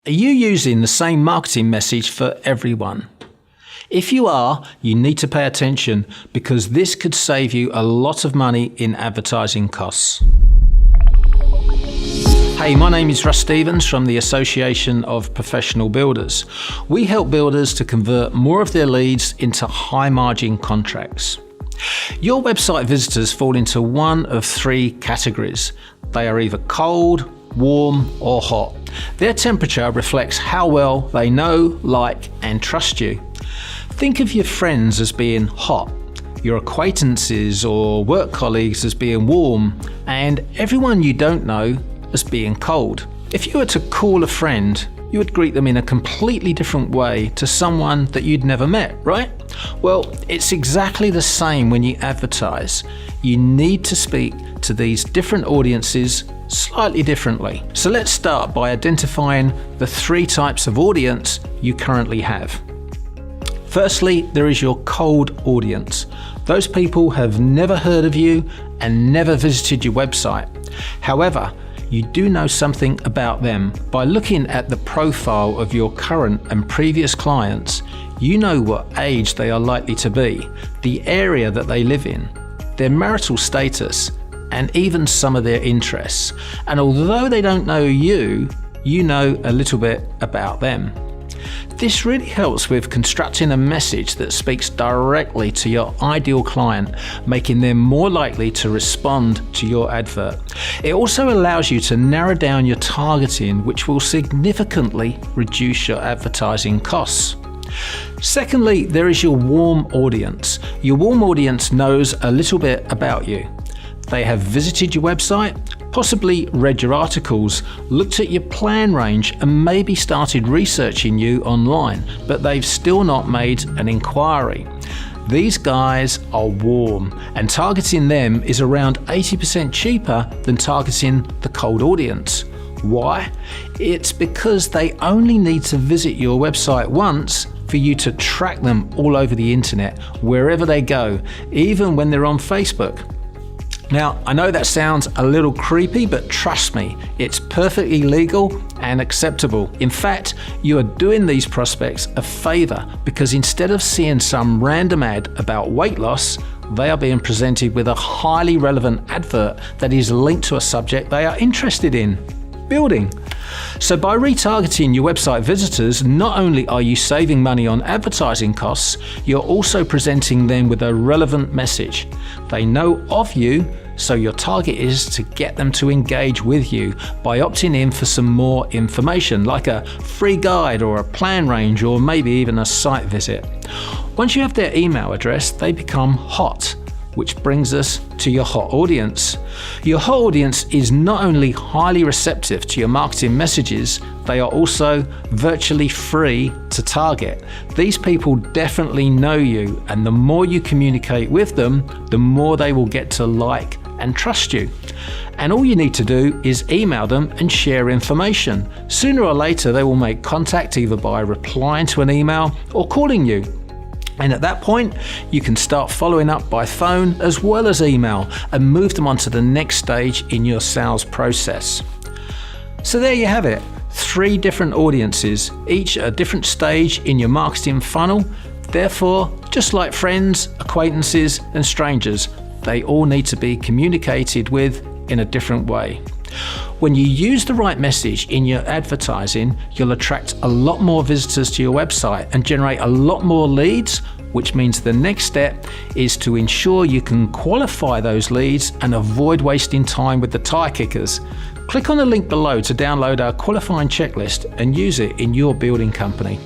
Are you using the same marketing message for everyone? If you are, you need to pay attention because this could save you a lot of money in advertising costs. Hey, my name is Russ Stevens from the Association of Professional Builders. We help builders to convert more of their leads into high-margin contracts. Your website visitors fall into one of three categories. They are either cold, warm, or hot. Their temperature reflects how well they know, like, and trust you. Think of your friends as being hot, your acquaintances or work colleagues as being warm, and everyone you don't know as being cold. If you were to call a friend, you would greet them in a completely different way to someone that you'd never met, right? Well, it's exactly the same when you advertise. You need to speak to these different audiences slightly differently. So let's start by identifying the three types of audience you currently have. Firstly, there is your cold audience. Those people have never heard of you and never visited your website. However, you do know something about them. By looking at the profile of your current and previous clients, you know what age they are likely to be, the area that they live in, their marital status, and even some of their interests. And although they don't know you, you know a little bit about them. This really helps with constructing a message that speaks directly to your ideal client, making them more likely to respond to your advert. It also allows you to narrow down your targeting, which will significantly reduce your advertising costs. Secondly, there is your warm audience. Your warm audience knows a little bit about you. They have visited your website, possibly read your articles, looked at your plan range, and maybe started researching you online, but they've still not made an inquiry. These guys are warm, and targeting them is around 80% cheaper than targeting the cold audience. Why? It's because they only need to visit your website once for you to track them all over the internet, wherever they go, even when they're on Facebook. Now, I know that sounds a little creepy, but trust me, it's perfectly legal and acceptable. In fact, you are doing these prospects a favor because instead of seeing some random ad about weight loss, they are being presented with a highly relevant advert that is linked to a subject they are interested in: building. So by retargeting your website visitors, not only are you saving money on advertising costs, you're also presenting them with a relevant message. They know of you, so your target is to get them to engage with you by opting in for some more information, like a free guide or a plan range, or maybe even a site visit. Once you have their email address, they become hot, which brings us to your hot audience. Your hot audience is not only highly receptive to your marketing messages, they are also virtually free to target. These people definitely know you, and the more you communicate with them, the more they will get to like and trust you. And all you need to do is email them and share information. Sooner or later, they will make contact either by replying to an email or calling you. And at that point, you can start following up by phone as well as email and move them on to the next stage in your sales process. So there you have it, 3 different audiences, each at a different stage in your marketing funnel. Therefore, just like friends, acquaintances, and strangers, they all need to be communicated with in a different way. When you use the right message in your advertising, you'll attract a lot more visitors to your website and generate a lot more leads, which means the next step is to ensure you can qualify those leads and avoid wasting time with the tire kickers. Click on the link below to download our qualifying checklist and use it in your building company.